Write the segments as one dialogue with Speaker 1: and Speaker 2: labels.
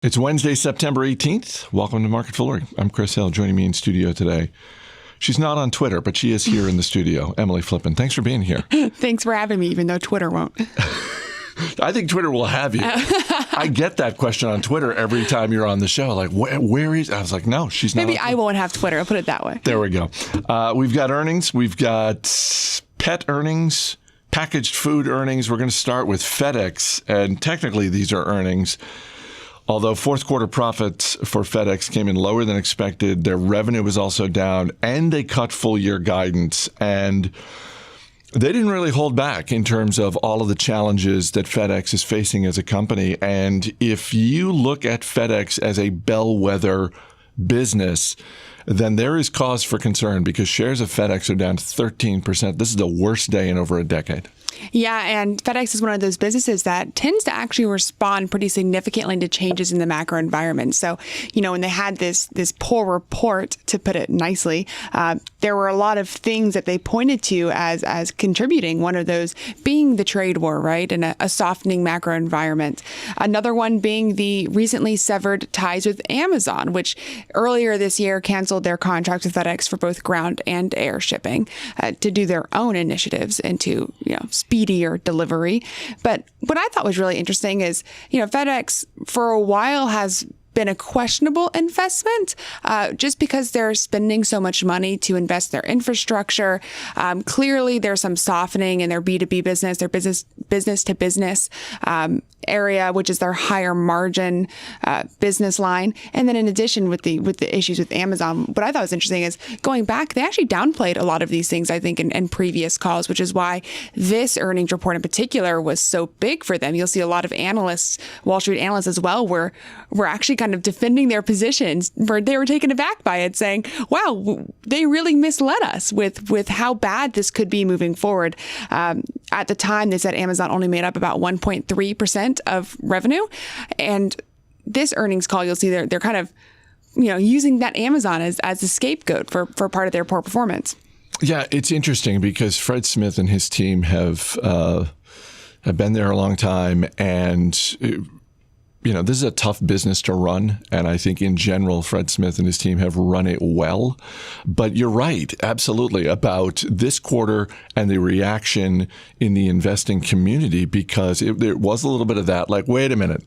Speaker 1: It's Wednesday, September 18th. Welcome to MarketFoolery. I'm Chris Hill. Joining me in studio today. She's not on Twitter, but she is here in the studio. Emily Flippen. Thanks for being here.
Speaker 2: Thanks for having me, even though Twitter won't.
Speaker 1: I think Twitter will have you. I get that question on Twitter every time you're on the show. Like, where is... I was like, no, she's not.
Speaker 2: Maybe I won't have Twitter. I'll put it that way.
Speaker 1: There we go. We've got earnings. We've got pet earnings, packaged food earnings. We're going to start with FedEx. And technically, these are earnings. Although fourth quarter profits for FedEx came in lower than expected, their revenue was also down, and they cut full year guidance. And they didn't really hold back in terms of all of the challenges that FedEx is facing as a company. And if you look at FedEx as a bellwether business, then there is cause for concern because shares of FedEx are down 13%. This is the worst day in over a decade.
Speaker 2: Yeah, and FedEx is one of those businesses that tends to actually respond pretty significantly to changes in the macro environment. So, when they had this poor report, to put it nicely, there were a lot of things that they pointed to as contributing. One of those being the trade war, right, and a softening macro environment. Another one being the recently severed ties with Amazon, which earlier this year canceled their contract with FedEx for both ground and air shipping to do their own initiatives into, speedier delivery. But what I thought was really interesting is, FedEx for a while has been a questionable investment just because they're spending so much money to invest their infrastructure. Clearly, there's some softening in their B2B business, their business to business area, which is their higher margin business line. And then in addition with the issues with Amazon, what I thought was interesting is going back, they actually downplayed a lot of these things, I think, in previous calls, which is why this earnings report in particular was so big for them. You'll see a lot of analysts, Wall Street analysts as well, were actually kind of defending their positions. They were taken aback by it, saying, wow, they really misled us with how bad this could be moving forward. At the time, they said Amazon only made up about 1.3% of revenue. And this earnings call, you'll see they're kind of, using that Amazon as a scapegoat for part of their poor performance.
Speaker 1: Yeah, it's interesting because Fred Smith and his team have been there a long time, and this is a tough business to run. And I think in general, Fred Smith and his team have run it well. But you're right, absolutely, about this quarter and the reaction in the investing community, because there was a little bit of that, like, wait a minute.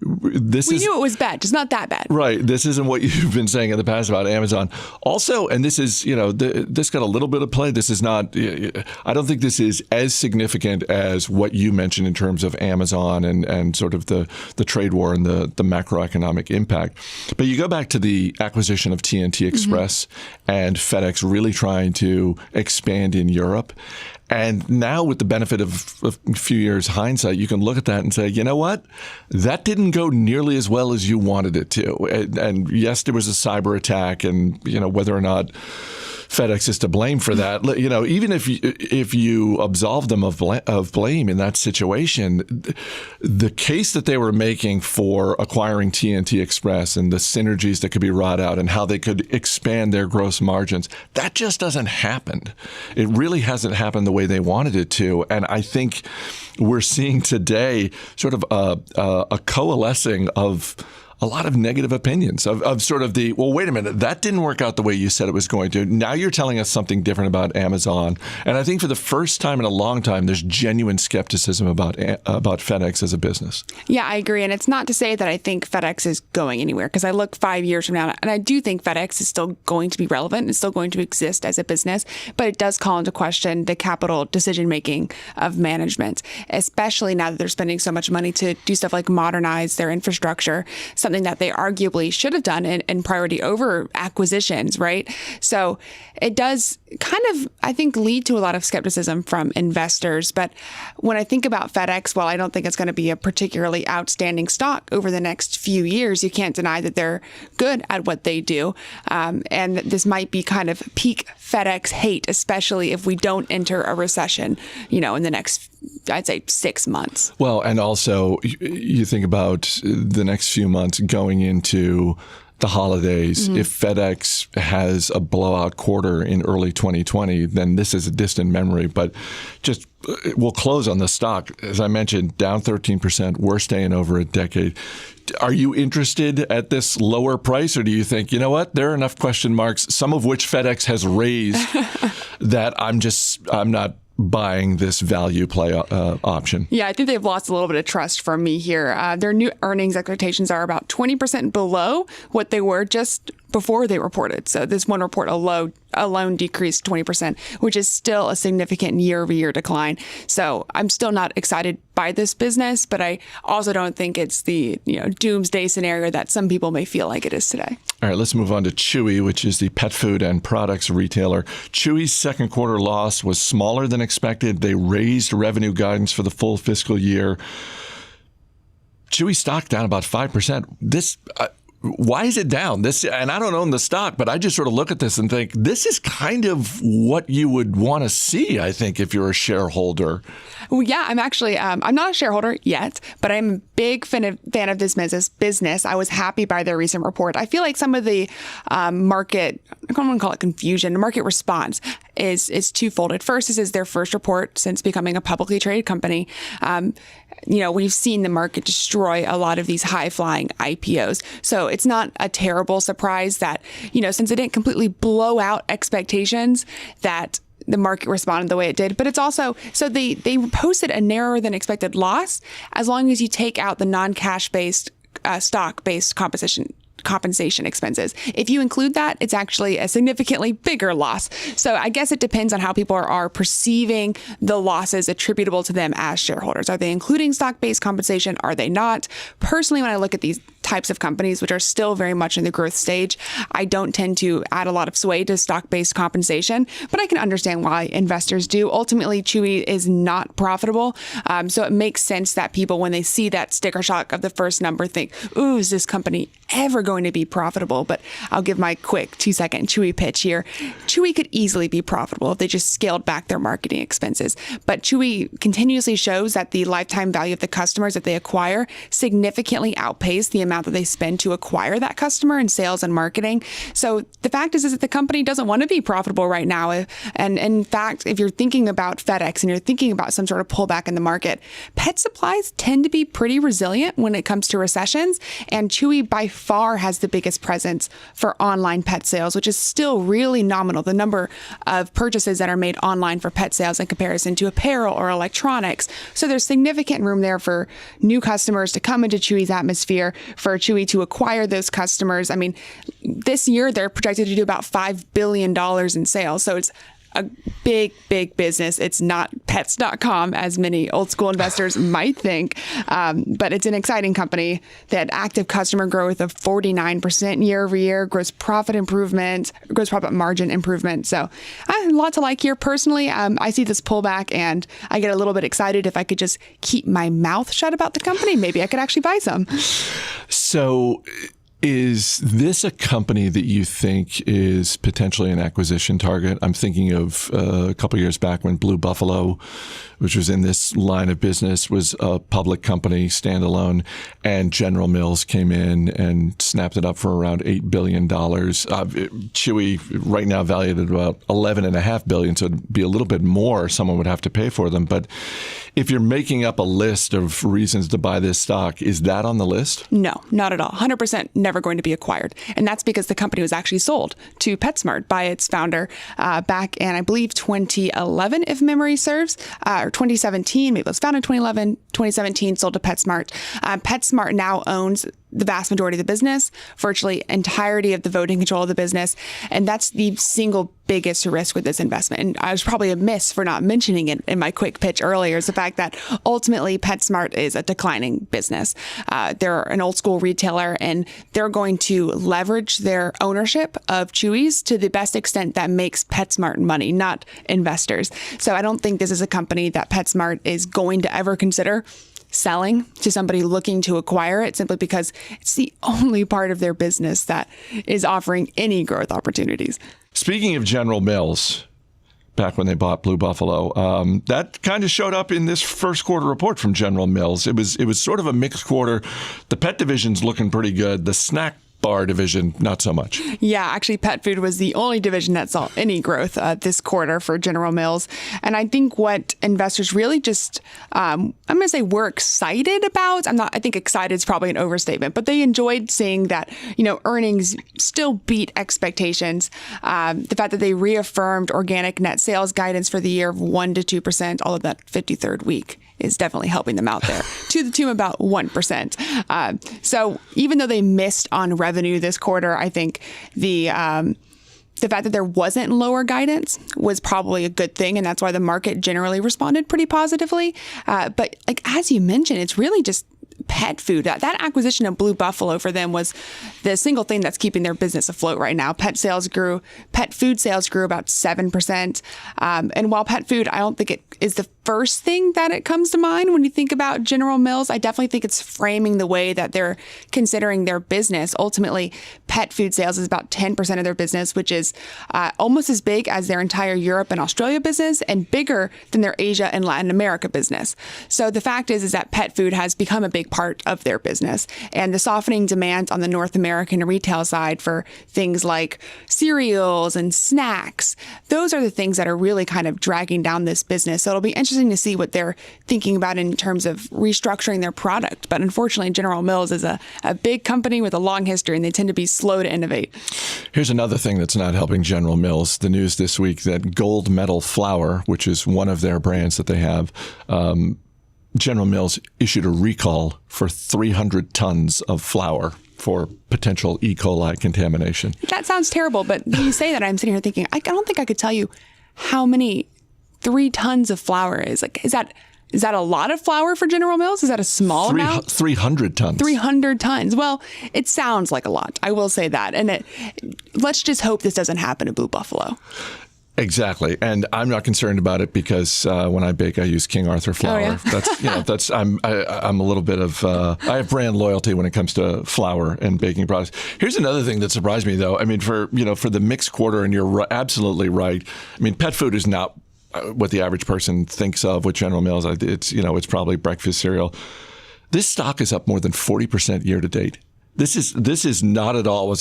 Speaker 1: We knew it
Speaker 2: was bad, just not that bad.
Speaker 1: Right. This isn't what you've been saying in the past about Amazon. Also, and this is, this got a little bit of play. This is not, I don't think this is as significant as what you mentioned in terms of Amazon and sort of the trade war and the macroeconomic impact. But you go back to the acquisition of TNT Express and FedEx really trying to expand in Europe. And now with the benefit of a few years hindsight, you can look at that and say, you know what? That didn't go nearly as well as you wanted it to. And yes, there was a cyber attack, and, whether or not FedEx is to blame for that, even if you absolve them of blame in that situation, the case that they were making for acquiring TNT Express and the synergies that could be wrought out and how they could expand their gross margins, that just doesn't happen. It really hasn't happened the way they wanted it to. And I think we're seeing today sort of a coalescing of a lot of negative opinions of sort of well, wait a minute, that didn't work out the way you said it was going to. Now you're telling us something different about Amazon. And I think for the first time in a long time, there's genuine skepticism about FedEx as a business.
Speaker 2: Yeah, I agree. And it's not to say that I think FedEx is going anywhere, because I look 5 years from now, and I do think FedEx is still going to be relevant and still going to exist as a business, but it does call into question the capital decision-making of management, especially now that they're spending so much money to do stuff like modernize their infrastructure, something that they arguably should have done in priority over acquisitions, right? So it does kind of, I think, lead to a lot of skepticism from investors. But when I think about FedEx, while I don't think it's going to be a particularly outstanding stock over the next few years, you can't deny that they're good at what they do. And this might be kind of peak FedEx hate, especially if we don't enter a recession, in the next, I'd say, 6 months.
Speaker 1: Well, and also you think about the next few months going into the holidays. If FedEx has a blowout quarter in early 2020, then this is a distant memory. But just we'll close on the stock. As I mentioned, down 13%, worst day in over a decade. Are you interested at this lower price, or do you think, you know what, there are enough question marks, some of which FedEx has raised, that I'm not buying this value play option?
Speaker 2: Yeah, I think they've lost a little bit of trust from me here. Their new earnings expectations are about 20% below what they were just before they reported. So this one report alone decreased 20%, which is still a significant year-over-year decline. So I'm still not excited by this business, but I also don't think it's the doomsday scenario that some people may feel like it is today.
Speaker 1: All right, let's move on to Chewy, which is the pet food and products retailer. Chewy's second quarter loss was smaller than expected. They raised revenue guidance for the full fiscal year. Chewy stock down about 5%. Why is it down? And I don't own the stock, but I just sort of look at this and think this is kind of what you would want to see, I think, if you're a shareholder.
Speaker 2: Well, yeah, I'm actually, I'm not a shareholder yet, but I'm a big fan of this business. I was happy by their recent report. I feel like some of the market, I don't want to call it confusion, the market response is twofold. At first, this is their first report since becoming a publicly traded company. We've seen the market destroy a lot of these high-flying IPOs. So it's not a terrible surprise that, since it didn't completely blow out expectations, that the market responded the way it did. But it's also, so they posted a narrower than expected loss as long as you take out the non-cash-based, stock-based compensation expenses. If you include that, it's actually a significantly bigger loss. So I guess it depends on how people are perceiving the losses attributable to them as shareholders. Are they including stock-based compensation? Are they not? Personally, when I look at these types of companies, which are still very much in the growth stage, I don't tend to add a lot of sway to stock-based compensation, but I can understand why investors do. Ultimately, Chewy is not profitable. So it makes sense that people, when they see that sticker shock of the first number, think, ooh, is this company ever going to be profitable? But I'll give my quick 2-second Chewy pitch here. Chewy could easily be profitable if they just scaled back their marketing expenses. But Chewy continuously shows that the lifetime value of the customers that they acquire significantly outpace the amount that they spend to acquire that customer in sales and marketing. So the fact is that the company doesn't want to be profitable right now. And in fact, if you're thinking about FedEx and you're thinking about some sort of pullback in the market, pet supplies tend to be pretty resilient when it comes to recessions. And Chewy by far has the biggest presence for online pet sales, which is still really nominal. The number of purchases that are made online for pet sales in comparison to apparel or electronics. So there's significant room there for new customers to come into Chewy's atmosphere, for Chewy to acquire those customers. I mean, this year they're projected to do about $5 billion in sales. So it's a big, big business. It's not pets.com, as many old school investors might think, but it's an exciting company. They had active customer growth of 49% year over year, gross profit margin improvement. So a lot to like here. Personally, I see this pullback and I get a little bit excited. If I could just keep my mouth shut about the company, maybe I could actually buy some.
Speaker 1: So is this a company that you think is potentially an acquisition target? I'm thinking of a couple of years back when Blue Buffalo, which was in this line of business, was a public company, standalone, and General Mills came in and snapped it up for around $8 billion. Chewy right now valued at about $11.5 billion, so it'd be a little bit more someone would have to pay for them. But if you're making up a list of reasons to buy this stock, is that on the list?
Speaker 2: No, not at all. 100% never going to be acquired. And that's because the company was actually sold to PetSmart by its founder back in, I believe, 2011, if memory serves, or 2017. Maybe it was founded in 2011, 2017, sold to PetSmart. PetSmart now owns the vast majority of the business, virtually entirety of the voting control of the business. And that's the single biggest risk with this investment. And I was probably amiss for not mentioning it in my quick pitch earlier, is the fact that ultimately PetSmart is a declining business. They're an old school retailer and they're going to leverage their ownership of Chewy's to the best extent that makes PetSmart money, not investors. So I don't think this is a company that PetSmart is going to ever consider selling to somebody looking to acquire it, simply because it's the only part of their business that is offering any growth opportunities.
Speaker 1: Speaking of General Mills, back when they bought Blue Buffalo, that kind of showed up in this first quarter report from General Mills. It was sort of a mixed quarter. The pet division's looking pretty good. The snack bar division, not so much.
Speaker 2: Yeah, actually, pet food was the only division that saw any growth this quarter for General Mills. And I think what investors really just, I'm going to say were excited about, I think excited is probably an overstatement, but they enjoyed seeing that, earnings still beat expectations. The fact that they reaffirmed organic net sales guidance for the year of 1% to 2%, all of that 53rd week is definitely helping them out there to the tune of about 1%. So even though they missed on revenue this quarter, I think the fact that there wasn't lower guidance was probably a good thing. And that's why the market generally responded pretty positively. But as you mentioned, it's really just pet food. That acquisition of Blue Buffalo for them was the single thing that's keeping their business afloat right now. Pet food sales grew about 7%. And while pet food, I don't think it is the first thing that it comes to mind when you think about General Mills. I definitely think it's framing the way that they're considering their business. Ultimately, pet food sales is about 10% of their business, which is almost as big as their entire Europe and Australia business and bigger than their Asia and Latin America business. So the fact is that pet food has become a big part of their business, and the softening demand on the North American retail side for things like cereals and snacks, those are the things that are really kind of dragging down this business. So it'll be interesting to see what they're thinking about in terms of restructuring their product. But unfortunately, General Mills is a big company with a long history, and they tend to be slow to innovate.
Speaker 1: Here's another thing that's not helping General Mills. The news this week that Gold Medal Flour, which is one of their brands that they have, General Mills issued a recall for 300 tons of flour for potential E. coli contamination.
Speaker 2: That sounds terrible, but when you say that, I'm sitting here thinking, I don't think I could tell you how many 3 tons of flour is. Is that a lot of flour for General Mills? Is that a small amount?
Speaker 1: 300 tons.
Speaker 2: 300 tons. Well, it sounds like a lot. I will say that. And let's just hope this doesn't happen to Blue Buffalo.
Speaker 1: Exactly, and I'm not concerned about it because when I bake, I use King Arthur flour.
Speaker 2: Oh, yeah?
Speaker 1: I'm a little bit of I have brand loyalty when it comes to flour and baking products. Here's another thing that surprised me, though. I mean, for the mixed quarter, and you're absolutely right. I mean, pet food is not what the average person thinks of with General Mills. It's probably breakfast cereal. This stock is up more than 40% year to date. This is not at all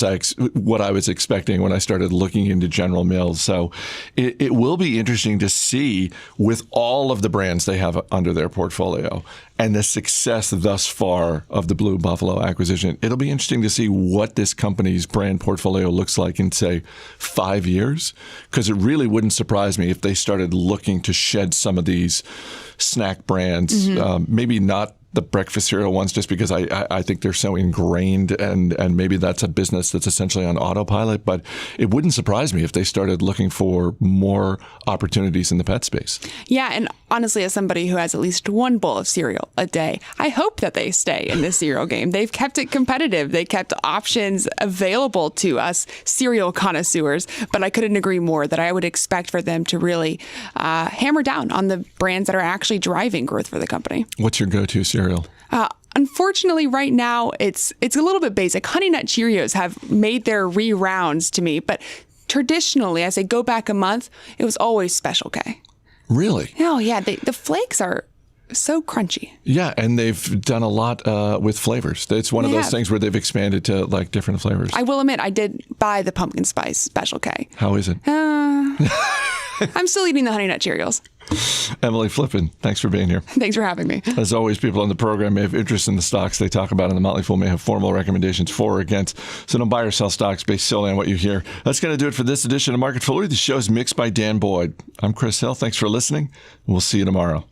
Speaker 1: what I was expecting when I started looking into General Mills. So it will be interesting to see with all of the brands they have under their portfolio and the success thus far of the Blue Buffalo acquisition. It'll be interesting to see what this company's brand portfolio looks like in, say, 5 years, because it really wouldn't surprise me if they started looking to shed some of these snack brands, maybe not the breakfast cereal ones, just because I think they're so ingrained and maybe that's a business that's essentially on autopilot. But it wouldn't surprise me if they started looking for more opportunities in the pet space.
Speaker 2: Yeah. And honestly, as somebody who has at least one bowl of cereal a day, I hope that they stay in this cereal game. They've kept it competitive. They kept options available to us cereal connoisseurs. But I couldn't agree more that I would expect for them to really hammer down on the brands that are actually driving growth for the company.
Speaker 1: What's your go-to cereal?
Speaker 2: Unfortunately, right now, it's a little bit basic. Honey Nut Cheerios have made their re-rounds to me, but traditionally, as I go back a month, it was always Special K.
Speaker 1: Really?
Speaker 2: Oh, yeah. The flakes are so crunchy.
Speaker 1: Yeah, and they've done a lot with flavors. It's one of those things where they've expanded to like different flavors.
Speaker 2: I will admit, I did buy the pumpkin spice Special K.
Speaker 1: How is it?
Speaker 2: I'm still eating the Honey Nut Cheerios.
Speaker 1: Emily Flippen, thanks for being here.
Speaker 2: Thanks for having me.
Speaker 1: As always, people on the program may have interest in the stocks they talk about, and the Motley Fool may have formal recommendations for or against. So don't buy or sell stocks based solely on what you hear. That's going to do it for this edition of MarketFoolery. The show is mixed by Dan Boyd. I'm Chris Hill. Thanks for listening. We'll see you tomorrow.